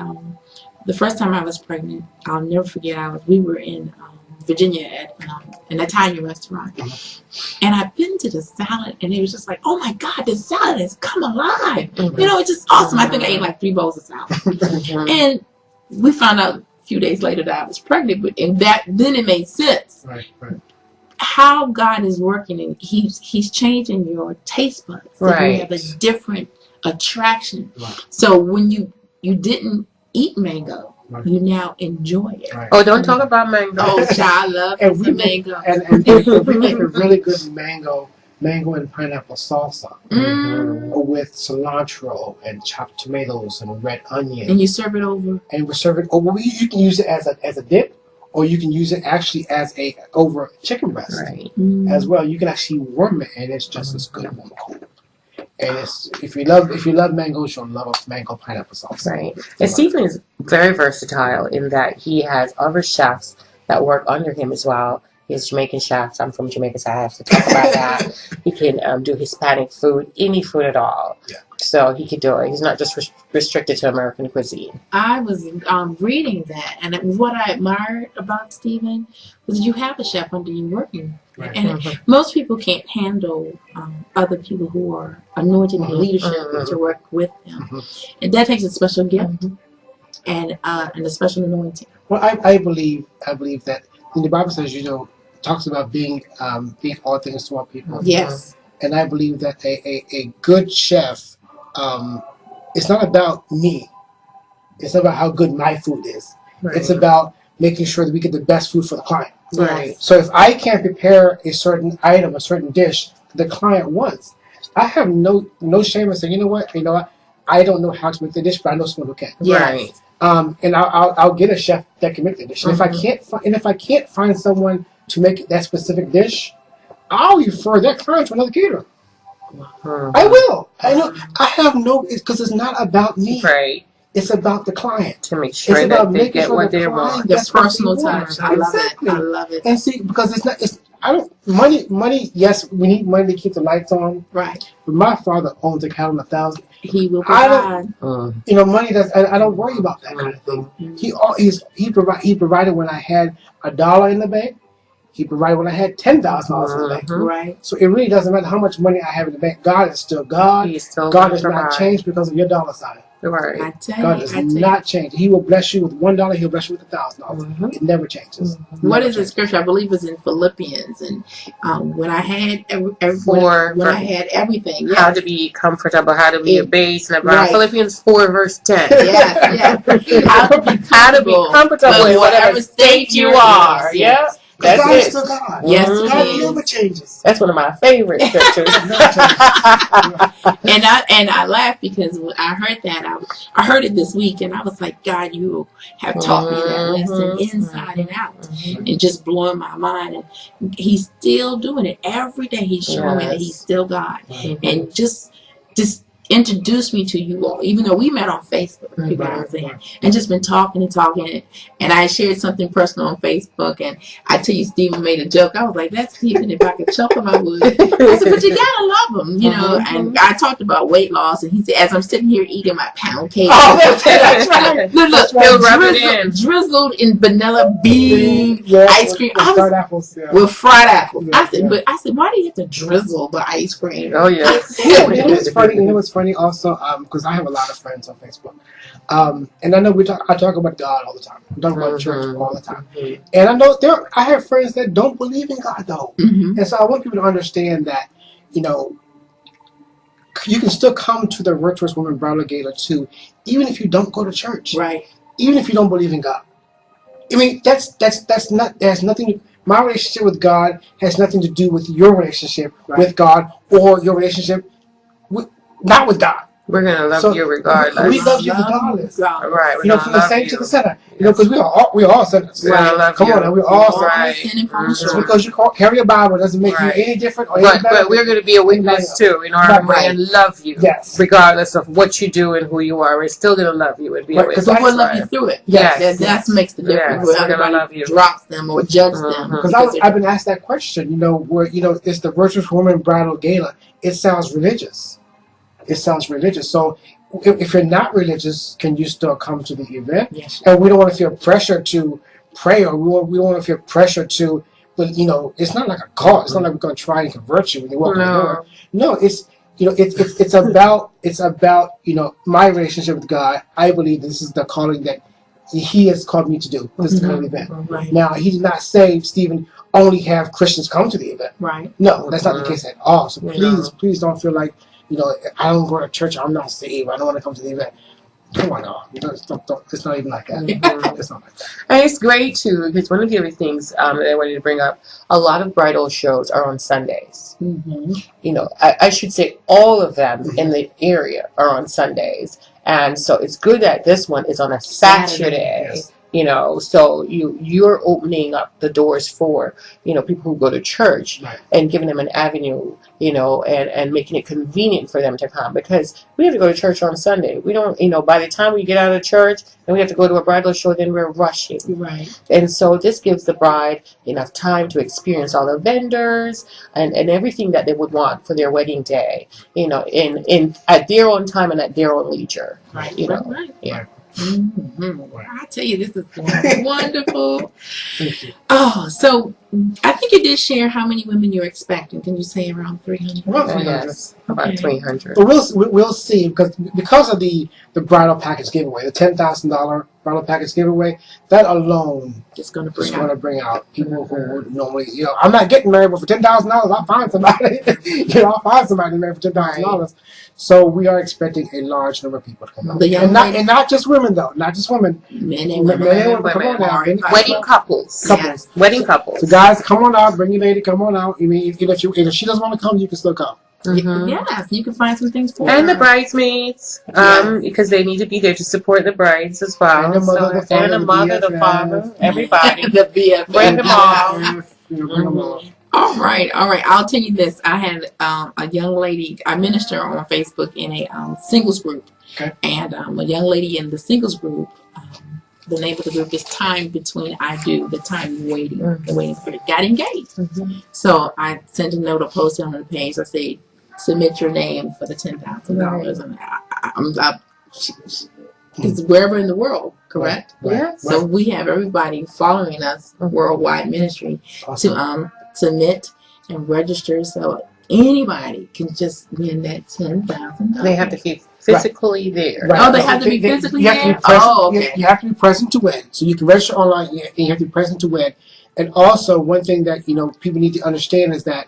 the first time I was pregnant, I'll never forget. We were in Virginia at an Italian restaurant, and I've been to the salad, and it was just like, oh my God, the salad has come alive. You know, it's just awesome. I think I ate like 3 bowls of salad, and we found out a few days later that I was pregnant, and then it made sense. How God is working, and He's changing your taste buds. So you have a different attraction. So when you didn't eat mango, you now enjoy it. Oh, don't talk about mango. Oh, child, I love mango. And we make a really good mango and pineapple salsa with cilantro and chopped tomatoes and red onion. And you serve it over. And we serve it over. You can use it as a dip. Or you can use it actually as over chicken breast as well. You can actually warm it, and it's just as good when cold. And if you love mangoes, you'll love a mango pineapple sauce. Right. And Steven is very versatile in that he has other chefs that work under him as well. He has Jamaican chefs. I'm from Jamaica, so I have to talk about that. He can do Hispanic food, any food at all. Yeah. So he could do it. He's not just restricted to American cuisine. I was reading that, and what I admired about Steven was you have a chef under you working. And most people can't handle other people who are anointed in leadership to work with them. And that takes a special gift and a special anointing. Well, I believe that when the Bible says, talks about being all things to all people. Yes. And I believe that a good chef, it's not about me. It's not about how good my food is. It's about making sure that we get the best food for the client. So if I can't prepare a certain item, a certain dish that the client wants, I have no shame in saying, you know what, I don't know how to make the dish, but I know someone who can. And I'll get a chef that can make the dish. And if I can't find someone to make that specific dish, I'll refer that client to another caterer. I will. I know. I have because it's not about me. It's about the client. To make sure that they get what they want. The personal touch. I love it. I love it. And see, because money, yes, we need money to keep the lights on. Right. But my father owns a cattle 1,000. He will provide. Money I don't worry about that kind of thing. He provided when I had $1 in the bank. He provided when I had $10,000 in the bank. Right. So it really doesn't matter how much money I have in the bank. God is still God. God does not change because of your dollar sign. Right. God does not change. He will bless you with $1. He'll bless you with $1,000. It never changes. What is the scripture? I believe it's in Philippians. And when I had I had everything, how to be comfortable, how to be abased, and Philippians 4 verse 10. Yes. How to be comfortable in whatever state you are. Yeah. That's God is still God. Yes, God never changes. That's one of my favorite scriptures. And I laughed because when I heard that, I heard it this week, and I was like, God, you have taught me that lesson inside and out, and just blowing my mind. And He's still doing it every day. He's showing me that He's still God, and just introduced me to you all, even though we met on Facebook, you know what I'm saying, and just been talking and talking. And I shared something personal on Facebook, and I tell you, Steven made a joke. I was like, "That's Steven. If I could choke him, I would." I said, "But you gotta love him, you know." And I talked about weight loss, and he said, as I'm sitting here eating my pound cake, That's right. look, He'll rub it in. drizzled in vanilla bean ice cream. With fried apples. Yeah. With fried apples. Yeah, I said, why do you have to drizzle the ice cream? Oh yeah. It was funny. It was funny also because I have a lot of friends on Facebook, and I know I talk about God all the time. We talk about church all the time, and I know I have friends that don't believe in God though, and so I want people to understand that, you know, you can still come to the Virtuous Woman Bridal Gala too, even if you don't go to church, right? Even if you don't believe in God. I mean, that's not. That has nothing. My relationship with God has nothing to do with your relationship with God or your relationship not with God. We're gonna love you regardless. We love you regardless. Right. You know, from the saint to the sinner. You know, because we all sinners. Right. Come on, we're all sinners. Just because you carry a Bible doesn't make you any different or any better. But we're going to be a witness too. You know, we're going to love you, regardless of what you do and who you are. We're still going to love you and be a witness. Because we'll love you through it. That makes the difference. We're going to love you. Drops them or judge them. Because I've been asked that question. You know, where it's the Virtuous Woman Bridal Gala. It sounds religious. So if you're not religious, can you still come to the event? Yes. And we don't want to feel pressure to pray, or we don't want to feel pressure to, but you know, it's not like a call. It's not like we're going to try and convert you when you walk in the door. No, it's about you know, my relationship with God. I believe this is the calling that He has called me to do. This is the kind of event. Right. Now, He did not say, Stephen, only have Christians come to the event. Right. No, that's not the case at all. So please don't feel like, you know, I don't go to church, I'm not saved, I don't want to come to the event. Come on, no. It's not even like that. It's not like that. And it's great, too, because one of the other things that I wanted to bring up, a lot of bridal shows are on Sundays. You know, I should say all of them in the area are on Sundays. And so it's good that this one is on a Saturday. Yes. You know, so you're opening up the doors for, you know, people who go to church and giving them an avenue, you know, and making it convenient for them to come, because we have to go to church on Sunday. We don't, you know, by the time we get out of church and we have to go to a bridal show, then we're rushing. Right. And so this gives the bride enough time to experience all the vendors and everything that they would want for their wedding day, you know, in at their own time and at their own leisure. Right. You know. Right. Yeah. I tell you, this is wonderful. Thank you. Oh, so I think you did share how many women you're expecting. Can you say around 300? Around 300. Yes, about 300. But we'll see, because of the bridal package giveaway, the $10,000 bridal package giveaway, that alone is going to bring out people who would normally, you know, I'm not getting married, but for $10,000, I'll find somebody. You know, I'll find somebody to marry for $10,000. So we are expecting a large number of people to come out, and not just women though, not just women. Men and women. Come on out. Wedding couples. Yes. Wedding couples. So guys, come on out. Bring your lady. Come on out. I mean, if she doesn't want to come, you can still come. Yes, you can find some things for and her. the bridesmaids, because they need to be there to support the brides as well. And the mother, the father, everybody. The BFF. Bring them all. All right. I'll tell you this. I had a young lady. I minister on Facebook in a singles group, and a young lady in the singles group. The name of the group is Time Between I Do, the time you're waiting, the waiting period, got engaged. So I sent a note, a post on the page. I say, submit your name for the $10,000. And it's wherever in the world, correct? Yeah. So we have everybody following us, worldwide ministry, to submit and register. So anybody can just win that $10,000. They have to be physically there. Right. Oh, they have to be physically there? You have to be present to win. So you can register online, and you have to be present to win. And also, one thing that, you know, people need to understand is that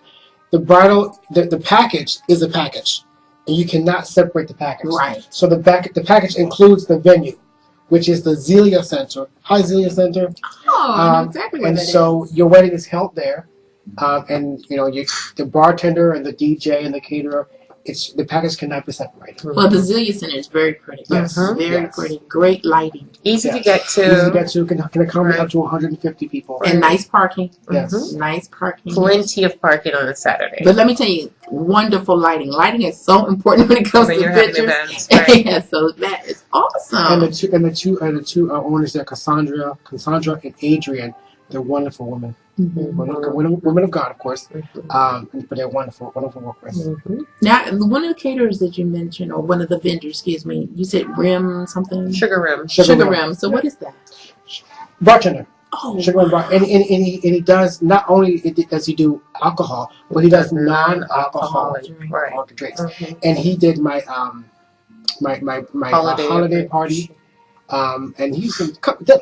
the bridal, the package is a package, and you cannot separate the package. Right. So the package includes the venue, which is the Zelia Center. Hi, Zelia Center. Oh, I know exactly where that is. And so your wedding is held there, and you know, the bartender and the DJ and the caterer the package cannot be separated. Well, the Zillia Center is very pretty. Yes, Very yes. pretty. Great lighting. Easy to Yes. get to. Easy to get to. Can accommodate up to 150 people. And nice parking. Yes. Nice parking. Plenty of parking on a Saturday. But let me tell you, wonderful lighting. Lighting is so important when it comes when to you're having pictures. events, right? Yeah, so that is awesome. And the two owners there, Cassandra and Adrian, they're wonderful women. Women of God, of course. But they're wonderful to work with. Now, one of the caterers that you mentioned, or one of the vendors, excuse me, you said Rim something? Sugar Rim. Sugar Rim. So what is that? Bartender. Oh, Sugar and bar, and he does not only does he do alcohol, but he does non-alcoholic drinks. And he did my holiday party, and he used a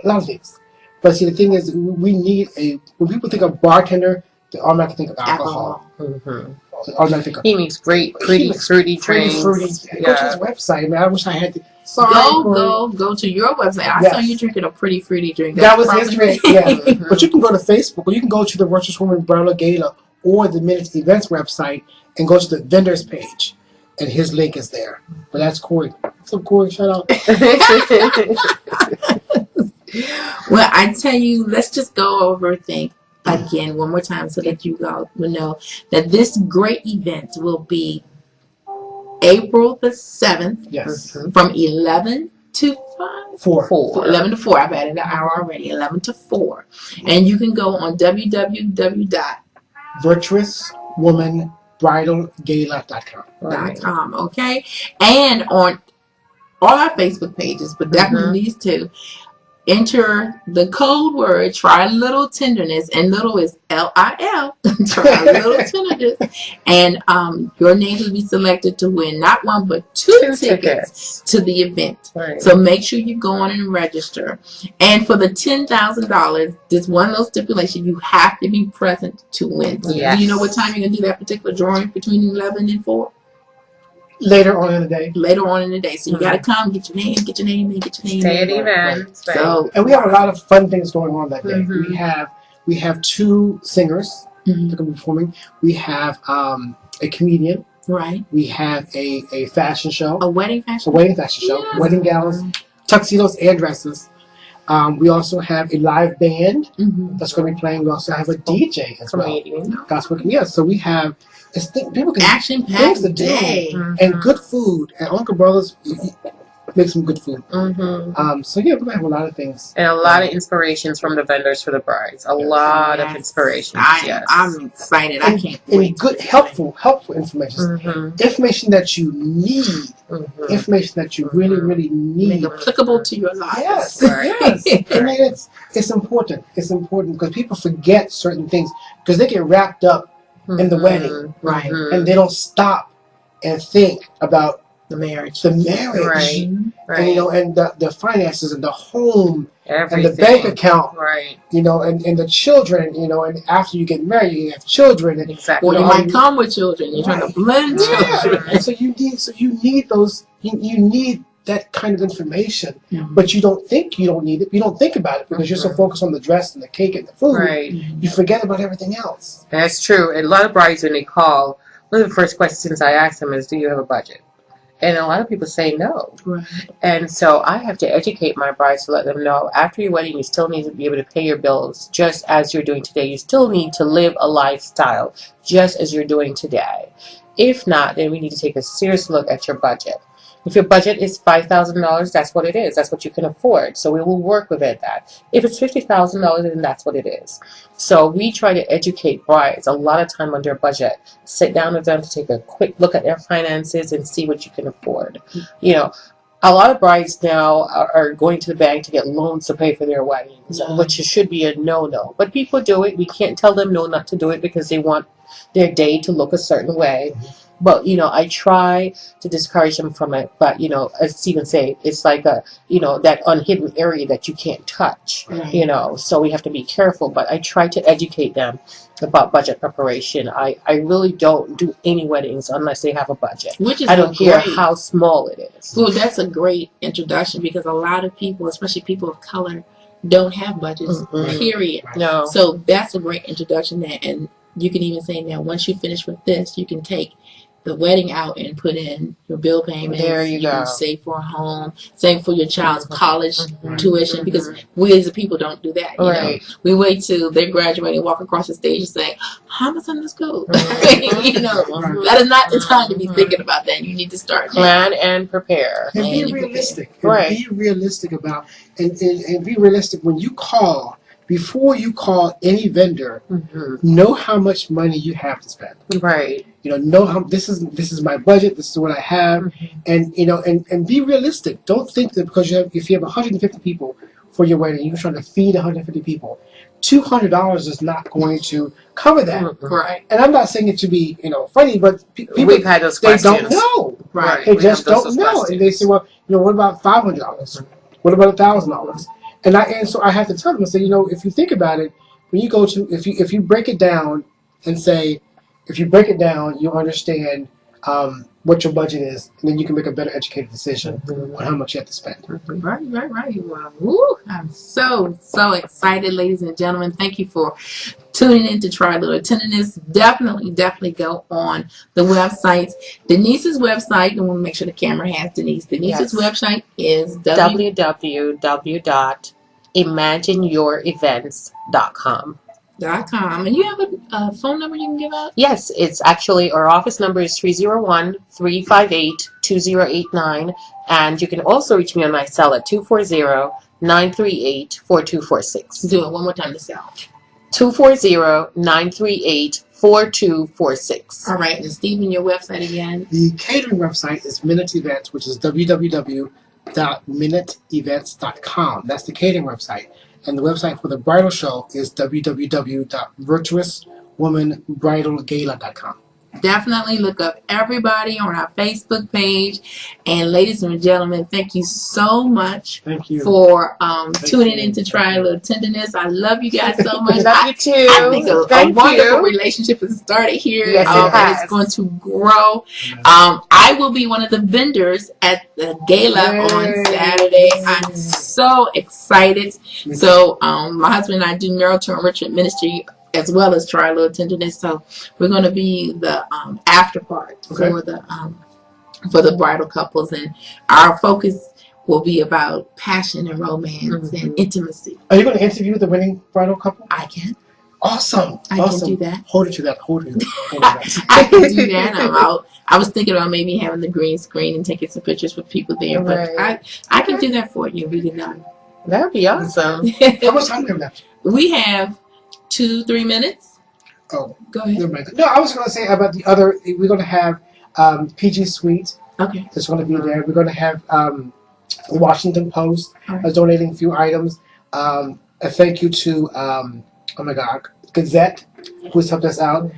lot of things. But see, the thing is, we need when people think of bartender, they automatically think of alcohol. He makes great, fruity drinks. Go to his website. I mean, I wish I had. Go to your website. I saw you drinking a pretty fruity drink. That was his drink. Yeah, but you can go to Facebook, or you can go to the Virtuous Woman Bridal Gala or the Minutes Events website and go to the vendors page, and his link is there. But that's Corey. What's up, Corey? Shout out. Well, I tell you, let's just go over things again one more time so that you all will know that this great event will be April the 7th. Yes. From 11 to 5? 4. 11 to 4. I've added an hour already. 11 to 4. And you can go on virtuouswomanbridalgala.com. Okay? And on all our Facebook pages, but definitely these two. Enter the code word, try little tenderness, and little is LIL, try little tenderness, and your names will be selected to win not one but two tickets to the event. Right. So make sure you go on and register. And for the $10,000, there's one of those stipulations, you have to be present to win. Yes. Do you know what time you're going to do that particular drawing between 11 and 4? Later on in the day. So you got to come, get your name in. Stay at events. Right. So, and we have a lot of fun things going on that day. We have 2 singers that are going to be performing. We have a comedian. Right. We have a fashion show. A wedding fashion show. Yes. Wedding gowns, tuxedos, and dresses. We also have a live band that's going to be playing. We also have a DJ as well. Gospel. Yes. So we have people can action-packed day and good food. And Uncle Brothers make some good food. So yeah, we're gonna have a lot of things and a lot of inspirations from the vendors for the brides. A lot of inspirations. I'm excited. I can't wait. And good, helpful information. Information that you need. Information that you really need. Make applicable to your life. Yes. Yes. I mean, it's important. It's important because people forget certain things because they get wrapped up in the wedding, right? And they don't stop and think about the marriage, right? And, and the finances and the home, everything. And the bank account, right? And the children, and after you get married, you have children, and or you might come with children. You're trying to blend children, and so you need those. You need that kind of information, but you don't think you don't need it. You don't think about it because you're so focused on the dress and the cake and the food. Right. You forget about everything else. That's true. And a lot of brides, when they call, one of the first questions I ask them is, "Do you have a budget?" And a lot of people say no. Right. And so I have to educate my brides to let them know after your wedding, you still need to be able to pay your bills just as you're doing today. You still need to live a lifestyle just as you're doing today. If not, then we need to take a serious look at your budget. If your budget is $5,000, that's what it is. That's what you can afford. So we will work within that. If it's $50,000, then that's what it is. So we try to educate brides a lot of time on their budget. Sit down with them to take a quick look at their finances and see what you can afford. A lot of brides now are going to the bank to get loans to pay for their weddings, which should be a no-no. But people do it. We can't tell them no not to do it because they want their day to look a certain way. But, I try to discourage them from it. But, as Steven said, it's like that unhidden area that you can't touch, so we have to be careful. But I try to educate them about budget preparation. I really don't do any weddings unless they have a budget. I don't care how small it is. Well, that's a great introduction because a lot of people, especially people of color, don't have budgets, period. No. So that's a great introduction there. And you can even say now, once you finish with this, you can take the wedding out and put in your bill payments. There you go. Can save for a home, save for your child's college tuition, because we as a people don't do that. You know, we wait till they graduate and walk across the stage and say, "How much on this school?" You know, that is not the time to be thinking about that. You need to start plan and prepare and be realistic. And be realistic about and be realistic when you call. Before you call any vendor, know how much money you have to spend. Right. You know how this is my budget. This is what I have, and you know, and be realistic. Don't think that because if you have 150 people for your wedding, you're trying to feed 150 people. $200 is not going to cover that. Right. And I'm not saying it to be funny, but people we've had those questions. They don't know. Right. They just don't know, and they say, well, what about $500? What about $1,000? And so I have to tell them, I say, if you think about it, when you go to, if you break it down and say, if you break it down, you'll understand what your budget is, and then you can make a better educated decision on how much you have to spend. Right. Wow. Woo. I'm so excited, ladies and gentlemen. Thank you for tuning in to Try Little Tenderness. Definitely go on the websites. Denise's website, and we'll make sure the camera has Denise. Denise's website is www.imagineyourevents.com. And you have a phone number you can give out? Yes, it's actually, our office number is 301-358-2089, and you can also reach me on my cell at 240-938-4246. Do it one more time, the cell. 240-938-4246. All right, and Steven, your website again? The catering website is Minute Events, which is www.minuteevents.com. That's the catering website. And the website for the bridal show is www.virtuouswomanbridalgala.com. Definitely look up everybody on our Facebook page. And ladies and gentlemen, thank you so much for tuning in to Try a Little Tenderness. I love you guys so much. Love you too. I think a wonderful relationship has started here. Yes, and it's going to grow. I will be one of the vendors at the gala on Saturday. I'm so excited. So my husband and I do marital enrichment ministry as well as Try a Little Tenderness. So we're going to be the after part for the bridal couples, and our focus will be about passion and romance and intimacy. Are you going to interview the winning bridal couple? I can. Awesome. I can do that. Hold it to that. I can do that. I was thinking about maybe having the green screen and taking some pictures with people there, but I can do that for you. We can done. That'd be awesome. How much time do we have left? We have 2-3 minutes. Oh, go ahead. No, I was going to say about the other. We're going to have PG Suite. Okay. That's going to be there. We're going to have the Washington Post donating a few items. A thank you to Gazette, who's helped us out,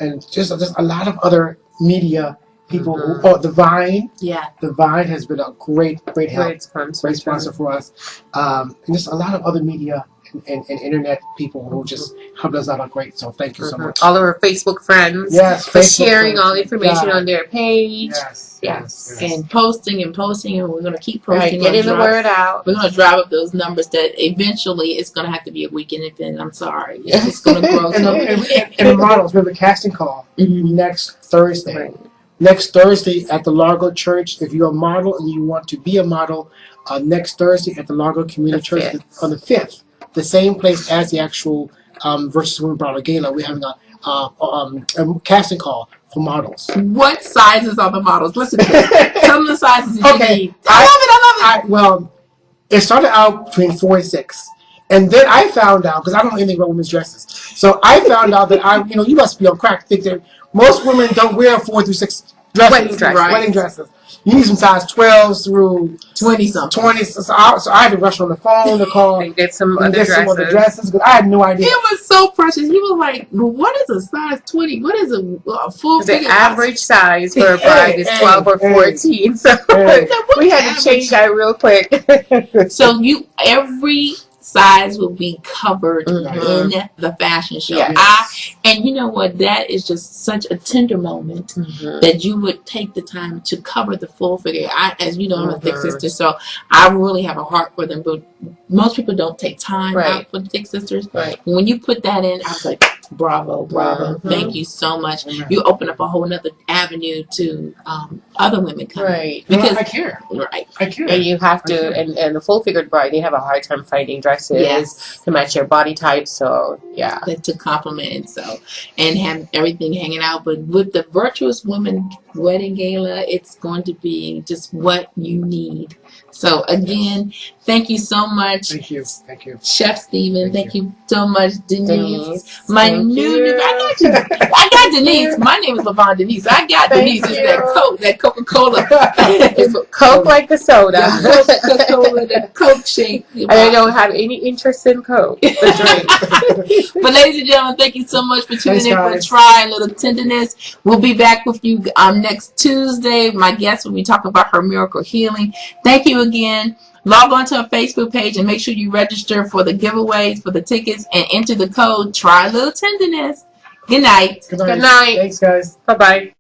and just a lot of other media people. The Vine. Yeah. The Vine has been a great help, great sponsor for us, and just a lot of other media and internet people who just helped us out great. So thank you so much. All of our Facebook friends. Yes. For sharing all the information on their page. Yes. And posting, and we're going to keep posting. Getting the word out. We're going to drive up those numbers that eventually it's going to have to be a weekend event. I'm sorry. It's going to grow. And the models, we have a casting call next Thursday. Next Thursday at the Largo Church. If you're a model and you want to be a model, next Thursday at the Largo Community Church on the 5th. The same place as the actual Virtuous Women Bridal Gala. We're having a casting call for models. What sizes are the models? Listen to this. Tell them the sizes you need. I love it. Well, it started out between 4 and 6. And then I found out, because I don't know anything about women's dresses, so I found out that you must be on crack. Think that most women don't wear 4 through 6 dresses. Wedding dresses. You need some size 12s through 20-something. 20. So I had to rush on the phone to call and get some other dresses because I had no idea. It was so precious. He was like, well, what is a size 20? What is a full figure? The average size for a bride is 12 or 14. So we had to change that real quick. So every size will be covered in the fashion show. Yes. And you know what? That is just such a tender moment that you would take the time to cover the full figure. As you know, I'm a thick sister, so I really have a heart for them. But most people don't take time out for the thick sisters. Right. When you put that in, I was like, Bravo, bravo. Mhm. Thank you so much. Amen. You open up a whole nother avenue to other women coming. Right. Because I care. right. I care. And you have to, Okay. and the full figured bride, they have a hard time finding dresses Yes. to match your body type. So, yeah. That to compliment and have everything hanging out. But with the Virtuous Woman Wedding Gala, it's going to be just what you need. So again, thank you so much. Thank you. Thank you. Chef Steven, thank you so much, Denise. My Thank new you. I got Denise. My name is LaVonne Denise. I got Thank Denise. It's you. that Coca-Cola. It's Coke like a soda. Coca-Cola, the Coke shake. And I don't have any interest in Coke, the drink. But ladies and gentlemen, thank you so much for tuning Thanks, in for guys. Try a Little Tenderness. We'll be back with you next Tuesday. My guest will be talking about her miracle healing. Thank you again. Log on to our Facebook page and make sure you register for the giveaways, for the tickets, and enter the code Try a Little Tenderness. Good night. Good night. Good night. Thanks, guys. Bye-bye.